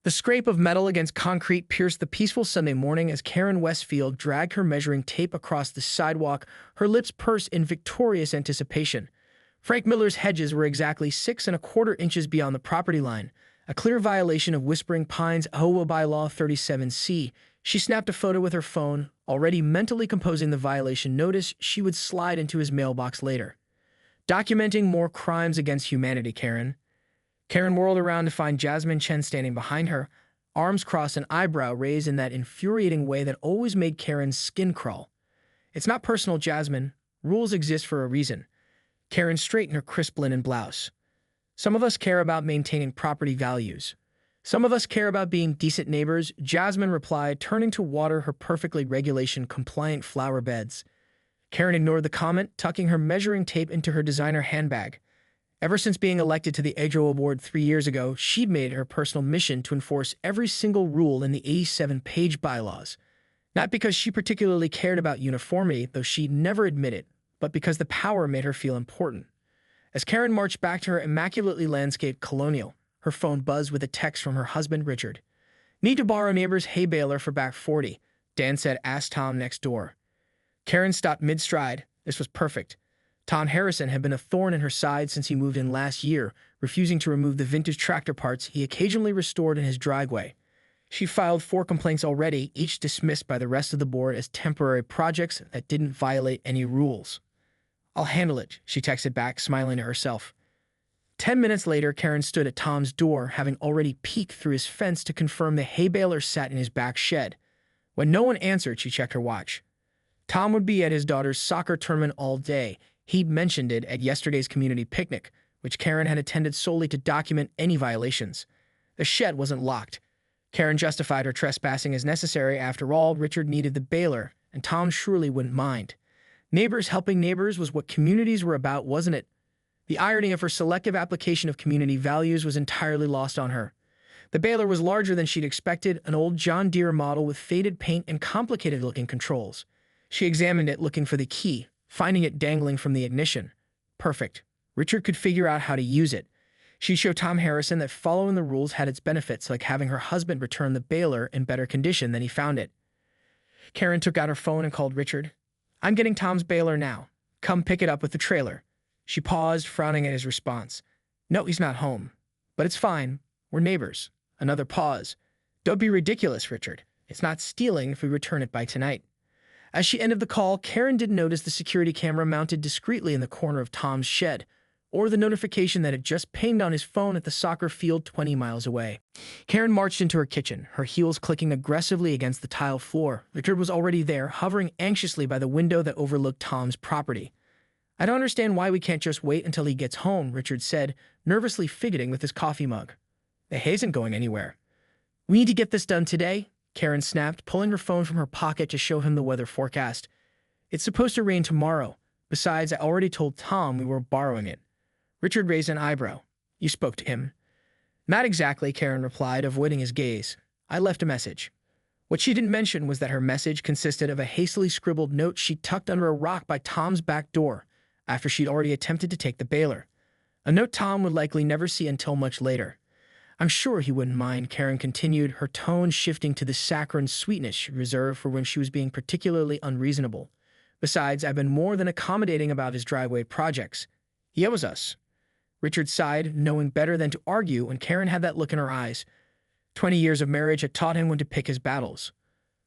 The scrape of metal against concrete pierced the peaceful Sunday morning as Karen Westfield dragged her measuring tape across the sidewalk, her lips pursed in victorious anticipation. Frank Miller's hedges were exactly 6¼ inches beyond the property line, a clear violation of Whispering Pines Iowa Bylaw 37C. She snapped a photo with her phone, already mentally composing the violation notice she would slide into his mailbox later. Documenting more crimes against humanity, Karen. Karen whirled around to find Jasmine Chen standing behind her, arms crossed and eyebrow raised in that infuriating way that always made Karen's skin crawl. It's not personal, Jasmine. Rules exist for a reason. Karen straightened her crisp linen blouse. Some of us care about maintaining property values. Some of us care about being decent neighbors, Jasmine replied, turning to water her perfectly regulation-compliant flower beds. Karen ignored the comment, tucking her measuring tape into her designer handbag. Ever since being elected to the Adro Award 3 years ago, she'd made it her personal mission to enforce every single rule in the 87-page bylaws. Not because she particularly cared about uniformity, though she'd never admit it, but because the power made her feel important. As Karen marched back to her immaculately landscaped colonial, her phone buzzed with a text from her husband, Richard. Need to borrow neighbor's hay baler for back 40, Dan said, ask Tom next door. Karen stopped mid-stride. This was perfect. Tom Harrison had been a thorn in her side since he moved in last year, refusing to remove the vintage tractor parts he occasionally restored in his driveway. She filed 4 complaints already, each dismissed by the rest of the board as temporary projects that didn't violate any rules. I'll handle it, she texted back, smiling to herself. 10 minutes later, Karen stood at Tom's door, having already peeked through his fence to confirm the hay baler sat in his back shed. When no one answered, she checked her watch. Tom would be at his daughter's soccer tournament all day. He'd mentioned it at yesterday's community picnic, which Karen had attended solely to document any violations. The shed wasn't locked. Karen justified her trespassing as necessary. After all, Richard needed the baler, and Tom surely wouldn't mind. Neighbors helping neighbors was what communities were about, wasn't it? The irony of her selective application of community values was entirely lost on her. The baler was larger than she'd expected, an old John Deere model with faded paint and complicated-looking controls. She examined it, looking for the key, finding it dangling from the ignition. Perfect. Richard could figure out how to use it. She showed Tom Harrison that following the rules had its benefits, like having her husband return the baler in better condition than he found it. Karen took out her phone and called Richard. I'm getting Tom's baler now. Come pick it up with the trailer. She paused, frowning at his response. No, he's not home. But it's fine. We're neighbors. Another pause. Don't be ridiculous, Richard. It's not stealing if we return it by tonight. As she ended the call, Karen didn't notice the security camera mounted discreetly in the corner of Tom's shed, or the notification that had just pinged on his phone at the soccer field 20 miles away. Karen marched into her kitchen, her heels clicking aggressively against the tile floor. Richard was already there, hovering anxiously by the window that overlooked Tom's property. I don't understand why we can't just wait until he gets home, Richard said, nervously fidgeting with his coffee mug. The hay isn't going anywhere. We need to get this done today, Karen snapped, pulling her phone from her pocket to show him the weather forecast. It's supposed to rain tomorrow. Besides, I already told Tom we were borrowing it. Richard raised an eyebrow. You spoke to him? Not exactly, Karen replied, avoiding his gaze. I left a message. What she didn't mention was that her message consisted of a hastily scribbled note she tucked under a rock by Tom's back door, after she'd already attempted to take the baler. A note Tom would likely never see until much later. I'm sure he wouldn't mind, Karen continued, her tone shifting to the saccharine sweetness she reserved for when she was being particularly unreasonable. Besides, I've been more than accommodating about his driveway projects. He owes us. Richard sighed, knowing better than to argue when Karen had that look in her eyes. 20 years of marriage had taught him when to pick his battles.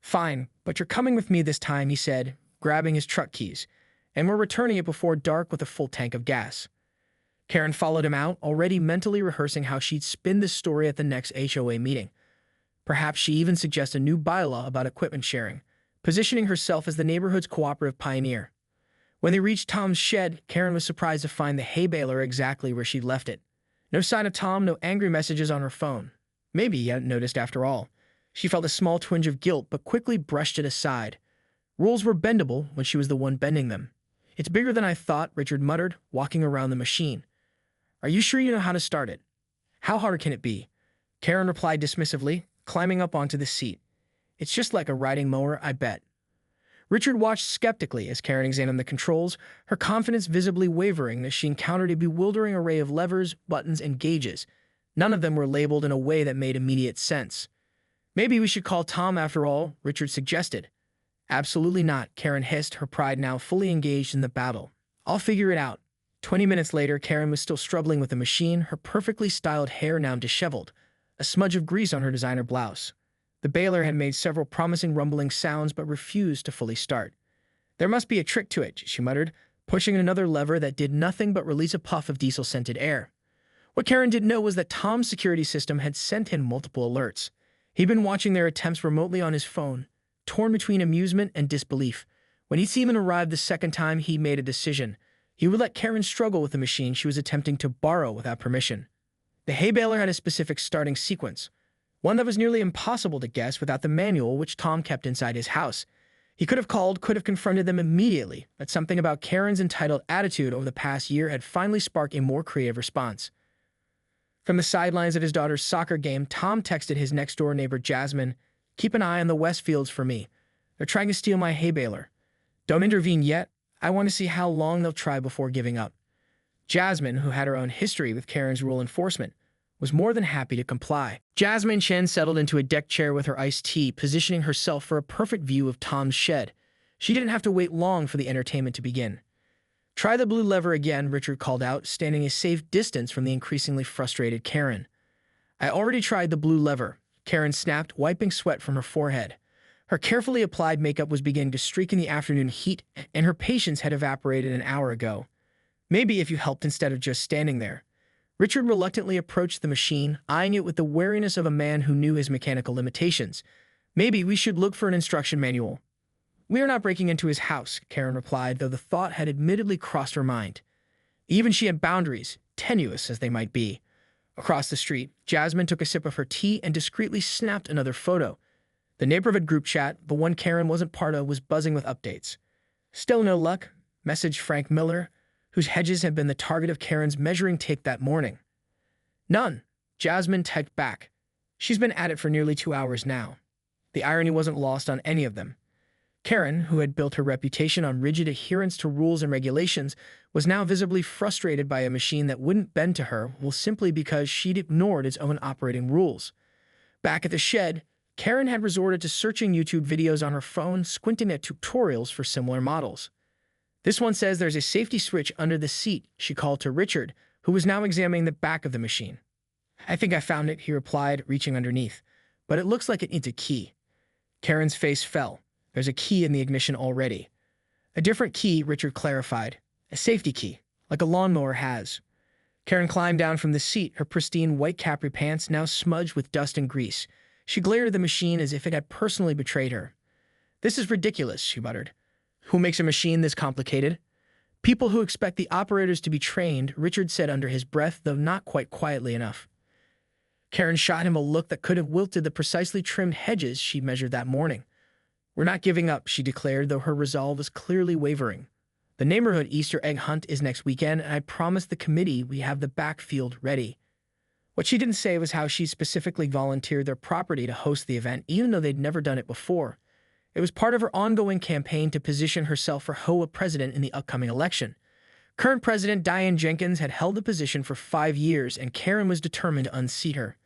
Fine, but you're coming with me this time, he said, grabbing his truck keys, and we're returning it before dark with a full tank of gas. Karen followed him out, already mentally rehearsing how she'd spin this story at the next HOA meeting. Perhaps she even suggests a new bylaw about equipment sharing, positioning herself as the neighborhood's cooperative pioneer. When they reached Tom's shed, Karen was surprised to find the hay baler exactly where she'd left it. No sign of Tom, no angry messages on her phone. Maybe he hadn't noticed after all. She felt a small twinge of guilt, but quickly brushed it aside. Rules were bendable when she was the one bending them. It's bigger than I thought, Richard muttered, walking around the machine. Are you sure you know how to start it? How hard can it be? Karen replied dismissively, climbing up onto the seat. It's just like a riding mower, I bet. Richard watched skeptically as Karen examined the controls, her confidence visibly wavering as she encountered a bewildering array of levers, buttons, and gauges. None of them were labeled in a way that made immediate sense. Maybe we should call Tom after all, Richard suggested. Absolutely not, Karen hissed, her pride now fully engaged in the battle. I'll figure it out. 20 minutes later, Karen was still struggling with the machine, her perfectly styled hair now disheveled, a smudge of grease on her designer blouse. The baler had made several promising rumbling sounds but refused to fully start. There must be a trick to it, she muttered, pushing another lever that did nothing but release a puff of diesel-scented air. What Karen didn't know was that Tom's security system had sent him multiple alerts. He'd been watching their attempts remotely on his phone, torn between amusement and disbelief. When he'd even arrived the second time, he made a decision. He would let Karen struggle with the machine she was attempting to borrow without permission. The hay baler had a specific starting sequence, one that was nearly impossible to guess without the manual which Tom kept inside his house. He could have called, could have confronted them immediately, but something about Karen's entitled attitude over the past year had finally sparked a more creative response. From the sidelines of his daughter's soccer game, Tom texted his next-door neighbor Jasmine, "Keep an eye on the Westfields for me. They're trying to steal my hay baler. Don't intervene yet. I want to see how long they'll try before giving up." Jasmine, who had her own history with Karen's rule enforcement, was more than happy to comply. Jasmine Chen settled into a deck chair with her iced tea, positioning herself for a perfect view of Tom's shed. She didn't have to wait long for the entertainment to begin. "Try the blue lever again," Richard called out, standing a safe distance from the increasingly frustrated Karen. "I already tried the blue lever," Karen snapped, wiping sweat from her forehead. Her carefully applied makeup was beginning to streak in the afternoon heat, and her patience had evaporated an hour ago. "Maybe if you helped instead of just standing there." Richard reluctantly approached the machine, eyeing it with the wariness of a man who knew his mechanical limitations. "Maybe we should look for an instruction manual." "We are not breaking into his house," Karen replied, though the thought had admittedly crossed her mind. Even she had boundaries, tenuous as they might be. Across the street, Jasmine took a sip of her tea and discreetly snapped another photo. The neighborhood group chat, the one Karen wasn't part of, was buzzing with updates. "Still no luck," messaged Frank Miller, whose hedges had been the target of Karen's measuring tape that morning. "None," Jasmine typed back. "She's been at it for nearly 2 hours now." The irony wasn't lost on any of them. Karen, who had built her reputation on rigid adherence to rules and regulations, was now visibly frustrated by a machine that wouldn't bend to her, well, simply because she'd ignored its own operating rules. Back at the shed, Karen had resorted to searching YouTube videos on her phone, squinting at tutorials for similar models. "This one says there's a safety switch under the seat," she called to Richard, who was now examining the back of the machine. "I think I found it," he replied, reaching underneath. "But it looks like it needs a key." Karen's face fell. "There's a key in the ignition already." "A different key," Richard clarified. "A safety key, like a lawnmower has." Karen climbed down from the seat, her pristine white capri pants now smudged with dust and grease. She glared at the machine as if it had personally betrayed her. "This is ridiculous," she muttered. "Who makes a machine this complicated?" "People who expect the operators to be trained," Richard said under his breath, though not quite quietly enough. Karen shot him a look that could have wilted the precisely trimmed hedges she measured that morning. "We're not giving up," she declared, though her resolve was clearly wavering. "The neighborhood Easter egg hunt is next weekend, and I promised the committee we have the backfield ready." What she didn't say was how she specifically volunteered their property to host the event, even though they'd never done it before. It was part of her ongoing campaign to position herself for HOA president in the upcoming election. Current President Diane Jenkins had held the position for 5 years, and Karen was determined to unseat her.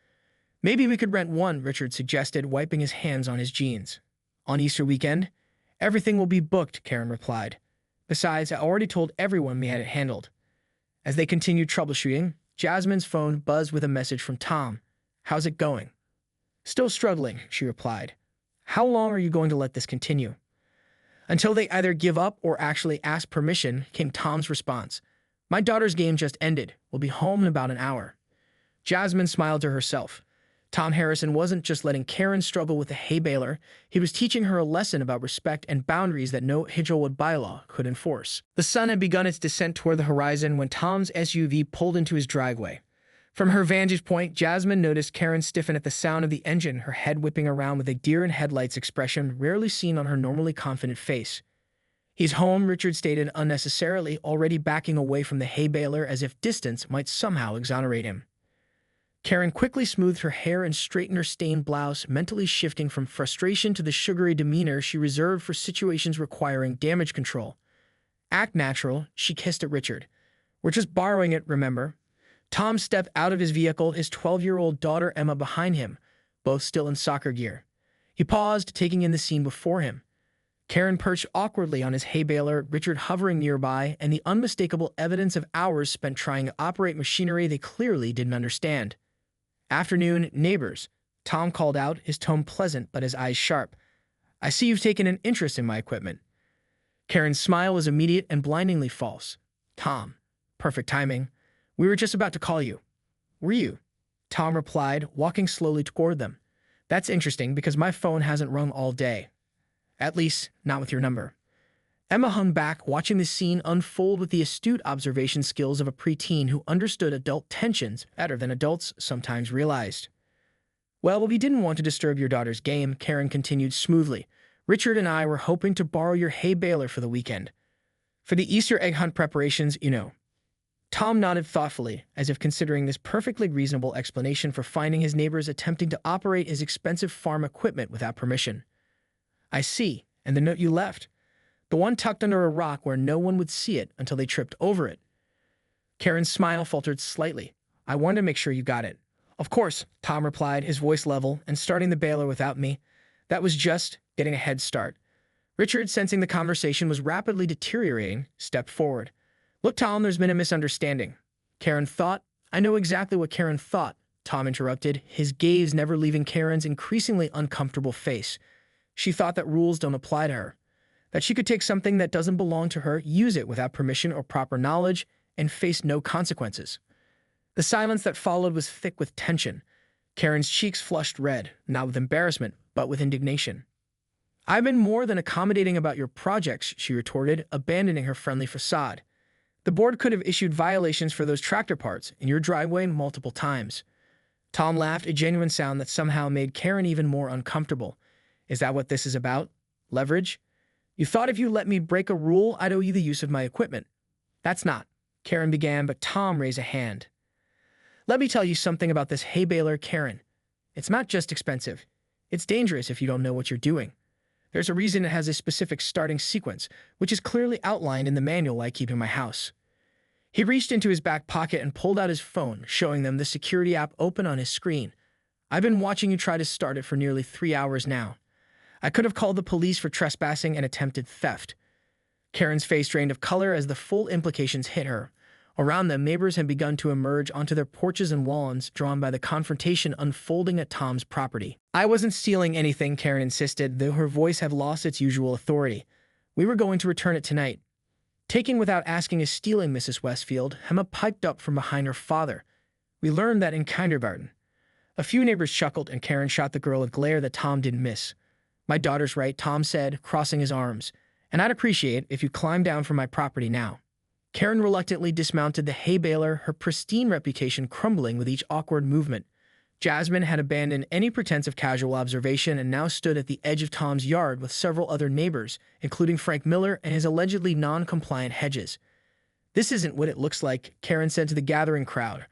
"Maybe we could rent one," Richard suggested, wiping his hands on his jeans. "On Easter weekend?" "Everything will be booked," Karen replied. "Besides, I already told everyone we had it handled." As they continued troubleshooting, Jasmine's phone buzzed with a message from Tom. "How's it going?" "Still struggling," she replied. "How long are you going to let this continue?" "Until they either give up or actually ask permission," came Tom's response. "My daughter's game just ended. We'll be home in about an hour." Jasmine smiled to herself. Tom Harrison wasn't just letting Karen struggle with the hay baler, he was teaching her a lesson about respect and boundaries that no Hijolwood bylaw could enforce. The sun had begun its descent toward the horizon when Tom's SUV pulled into his driveway. From her vantage point, Jasmine noticed Karen stiffen at the sound of the engine, her head whipping around with a deer-in-headlights expression rarely seen on her normally confident face. "He's home," Richard stated unnecessarily, already backing away from the hay baler as if distance might somehow exonerate him. Karen quickly smoothed her hair and straightened her stained blouse, mentally shifting from frustration to the sugary demeanor she reserved for situations requiring damage control. "Act natural," she kissed at Richard. "We're just borrowing it, remember?" Tom stepped out of his vehicle, his 12-year-old daughter Emma behind him, both still in soccer gear. He paused, taking in the scene before him. Karen perched awkwardly on his hay baler, Richard hovering nearby, and the unmistakable evidence of hours spent trying to operate machinery they clearly didn't understand. "Afternoon, neighbors," Tom called out, his tone pleasant but his eyes sharp. "I see you've taken an interest in my equipment." Karen's smile was immediate and blindingly false. "Tom, perfect timing. We were just about to call you." "Were you?" Tom replied, walking slowly toward them. "That's interesting because my phone hasn't rung all day. At least, not with your number." Emma hung back, watching the scene unfold with the astute observation skills of a preteen who understood adult tensions better than adults sometimes realized. "Well, we didn't want to disturb your daughter's game," Karen continued smoothly. "Richard and I were hoping to borrow your hay baler for the weekend. For the Easter egg hunt preparations, you know." Tom nodded thoughtfully, as if considering this perfectly reasonable explanation for finding his neighbors attempting to operate his expensive farm equipment without permission. "I see, and the note you left. The one tucked under a rock where no one would see it until they tripped over it." Karen's smile faltered slightly. "I wanted to make sure you got it." "Of course," Tom replied, his voice level, "and starting the baler without me. That was just getting a head start." Richard, sensing the conversation was rapidly deteriorating, stepped forward. "Look, Tom, there's been a misunderstanding." Karen thought. "I know exactly what Karen thought," Tom interrupted, his gaze never leaving Karen's increasingly uncomfortable face. "She thought that rules don't apply to her. That she could take something that doesn't belong to her, use it without permission or proper knowledge, and face no consequences." The silence that followed was thick with tension. Karen's cheeks flushed red, not with embarrassment, but with indignation. "I've been more than accommodating about your projects," she retorted, abandoning her friendly facade. "The board could have issued violations for those tractor parts in your driveway multiple times." Tom laughed, a genuine sound that somehow made Karen even more uncomfortable. "Is that what this is about? Leverage? You thought if you let me break a rule, I'd owe you the use of my equipment." "That's not," Karen began, but Tom raised a hand. "Let me tell you something about this hay baler, Karen. It's not just expensive. It's dangerous if you don't know what you're doing. There's a reason it has a specific starting sequence, which is clearly outlined in the manual I keep in my house." He reached into his back pocket and pulled out his phone, showing them the security app open on his screen. "I've been watching you try to start it for nearly 3 hours now. I could have called the police for trespassing and attempted theft." Karen's face drained of color as the full implications hit her. Around them, neighbors had begun to emerge onto their porches and lawns, drawn by the confrontation unfolding at Tom's property. "I wasn't stealing anything," Karen insisted, though her voice had lost its usual authority. "We were going to return it tonight." "Taking without asking is stealing, Mrs. Westfield," Emma piped up from behind her father. "We learned that in kindergarten." A few neighbors chuckled, and Karen shot the girl a glare that Tom didn't miss. "My daughter's right," Tom said, crossing his arms. "And I'd appreciate if you climbed down from my property now." Karen reluctantly dismounted the hay baler, her pristine reputation crumbling with each awkward movement. Jasmine had abandoned any pretense of casual observation and now stood at the edge of Tom's yard with several other neighbors, including Frank Miller and his allegedly non-compliant hedges. "This isn't what it looks like," Karen said to the gathering crowd,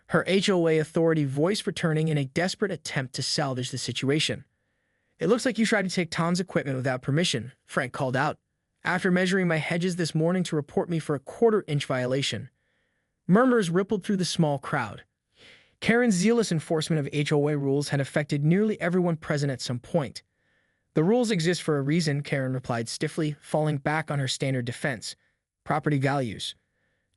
her HOA authority voice returning in a desperate attempt to salvage the situation. "It looks like you tried to take Tom's equipment without permission," Frank called out, "after measuring my hedges this morning to report me for a quarter-inch violation." Murmurs rippled through the small crowd. Karen's zealous enforcement of HOA rules had affected nearly everyone present at some point. "The rules exist for a reason," Karen replied stiffly, falling back on her standard defense. "Property values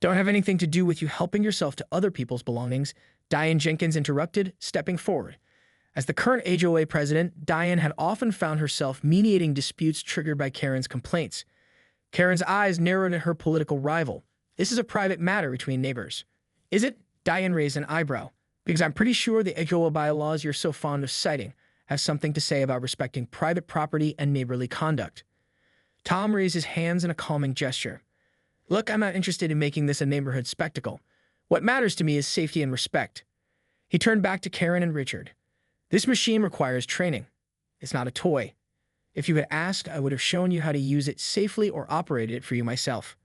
don't have anything to do with you helping yourself to other people's belongings," Diane Jenkins interrupted, stepping forward. As the current HOA president, Diane had often found herself mediating disputes triggered by Karen's complaints. Karen's eyes narrowed at her political rival. "This is a private matter between neighbors." "Is it?" Diane raised an eyebrow. "Because I'm pretty sure the HOA bylaws you're so fond of citing have something to say about respecting private property and neighborly conduct." Tom raised his hands in a calming gesture. "Look, I'm not interested in making this a neighborhood spectacle. What matters to me is safety and respect." He turned back to Karen and Richard. "This machine requires training. It's not a toy. If you had asked, I would have shown you how to use it safely or operated it for you myself."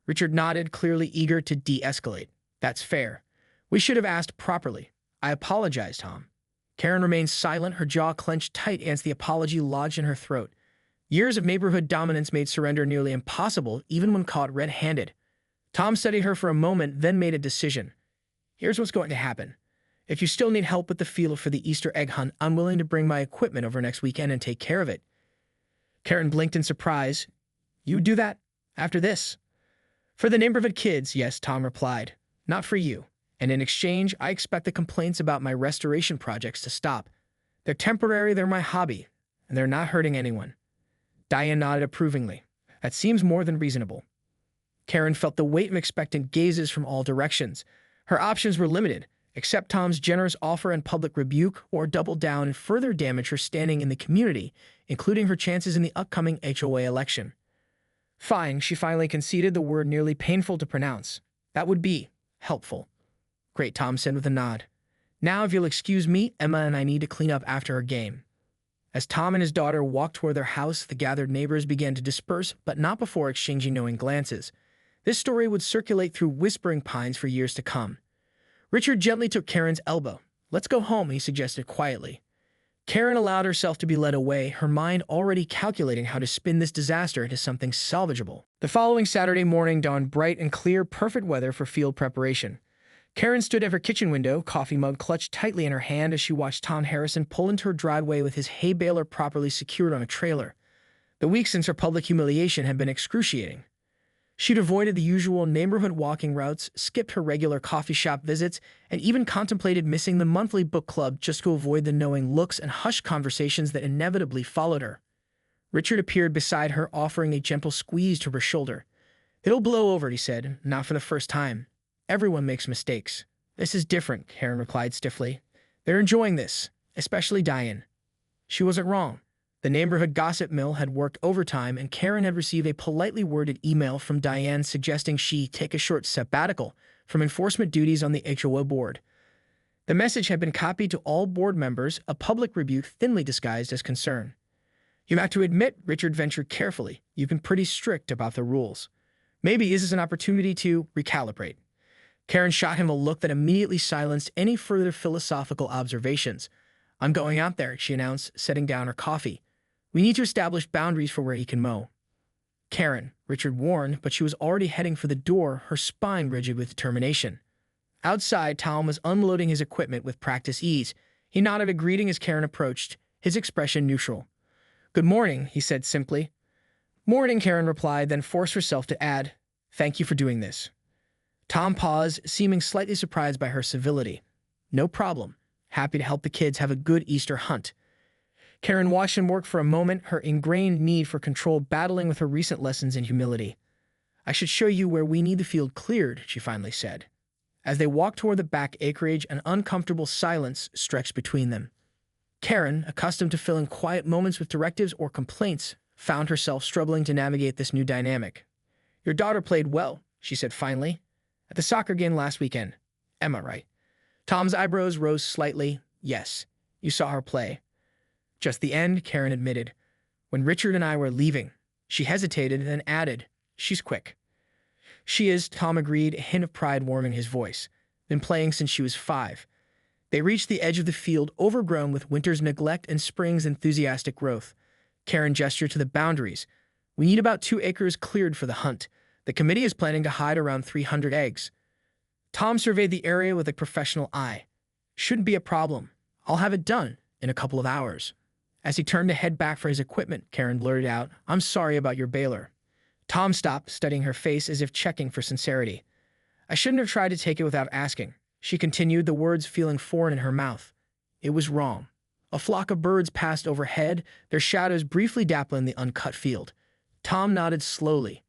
Richard nodded, clearly eager to de-escalate. "That's fair. We should have asked properly. I apologize, Tom." Karen remained silent, her jaw clenched tight against the apology lodged in her throat. Years of neighborhood dominance made surrender nearly impossible, even when caught red-handed. Tom studied her for a moment, then made a decision. Here's what's going to happen. If you still need help with the field for the Easter egg hunt, I'm willing to bring my equipment over next weekend and take care of it. Karen blinked in surprise. You do that? After this? For the neighborhood kids, yes, Tom replied. Not for you. And in exchange, I expect the complaints about my restoration projects to stop. They're temporary, they're my hobby, and they're not hurting anyone. Diane nodded approvingly. That seems more than reasonable. Karen felt the weight of expectant gazes from all directions. Her options were limited. Accept Tom's generous offer and public rebuke, or double down and further damage her standing in the community, including her chances in the upcoming HOA election. Fine, she finally conceded, the word nearly painful to pronounce. That would be helpful. Great, Tom said with a nod. Now, if you'll excuse me, Emma and I need to clean up after our game. As Tom and his daughter walked toward their house, the gathered neighbors began to disperse, but not before exchanging knowing glances. This story would circulate through Whispering Pines for years to come. Richard gently took Karen's elbow. Let's go home, he suggested quietly. Karen allowed herself to be led away, her mind already calculating how to spin this disaster into something salvageable. The following Saturday morning dawned bright and clear, perfect weather for field preparation. Karen stood at her kitchen window, coffee mug clutched tightly in her hand as she watched Tom Harrison pull into her driveway with his hay baler properly secured on a trailer. The week since her public humiliation had been excruciating. She'd avoided the usual neighborhood walking routes, skipped her regular coffee shop visits, and even contemplated missing the monthly book club just to avoid the knowing looks and hushed conversations that inevitably followed her. Richard appeared beside her, offering a gentle squeeze to her shoulder. It'll blow over, he said, not for the first time. Everyone makes mistakes. This is different, Karen replied stiffly. They're enjoying this, especially Diane. She wasn't wrong. The neighborhood gossip mill had worked overtime, and Karen had received a politely worded email from Diane suggesting she take a short sabbatical from enforcement duties on the HOA board. The message had been copied to all board members, a public rebuke thinly disguised as concern. You have to admit, Richard ventured carefully, you've been pretty strict about the rules. Maybe this is an opportunity to recalibrate. Karen shot him a look that immediately silenced any further philosophical observations. I'm going out there, she announced, setting down her coffee. We need to establish boundaries for where he can mow. Karen, Richard warned, but she was already heading for the door, her spine rigid with determination. Outside, Tom was unloading his equipment with practice ease. He nodded a greeting as Karen approached, his expression neutral. Good morning, he said simply. Morning, Karen replied, then forced herself to add, Thank you for doing this. Tom paused, seeming slightly surprised by her civility. No problem. Happy to help the kids have a good Easter hunt. Karen watched him work for a moment, her ingrained need for control battling with her recent lessons in humility. I should show you where we need the field cleared, she finally said. As they walked toward the back acreage, an uncomfortable silence stretched between them. Karen, accustomed to filling quiet moments with directives or complaints, found herself struggling to navigate this new dynamic. Your daughter played well, she said finally. At the soccer game last weekend. Emma, right? Tom's eyebrows rose slightly. Yes, you saw her play. Just the end, Karen admitted. When Richard and I were leaving, she hesitated and then added, She's quick. She is, Tom agreed, a hint of pride warming his voice. Been playing since she was 5. They reached the edge of the field, overgrown with winter's neglect and spring's enthusiastic growth. Karen gestured to the boundaries. We need about 2 acres cleared for the hunt. The committee is planning to hide around 300 eggs. Tom surveyed the area with a professional eye. Shouldn't be a problem. I'll have it done in a couple of hours. As he turned to head back for his equipment, Karen blurted out, I'm sorry about your baler. Tom stopped, studying her face as if checking for sincerity. I shouldn't have tried to take it without asking. She continued, the words feeling foreign in her mouth. It was wrong. A flock of birds passed overhead, their shadows briefly dappling the uncut field. Tom nodded slowly.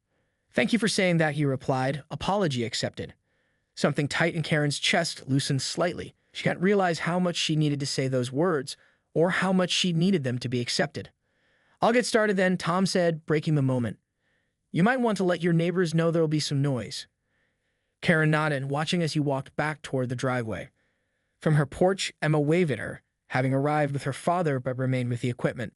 Thank you for saying that, he replied. Apology accepted. Something tight in Karen's chest loosened slightly. She hadn't realized how much she needed to say those words, or how much she needed them to be accepted. I'll get started then, Tom said, breaking the moment. You might want to let your neighbors know there'll be some noise. Karen nodded, watching as he walked back toward the driveway. From her porch, Emma waved at her, having arrived with her father but remained with the equipment.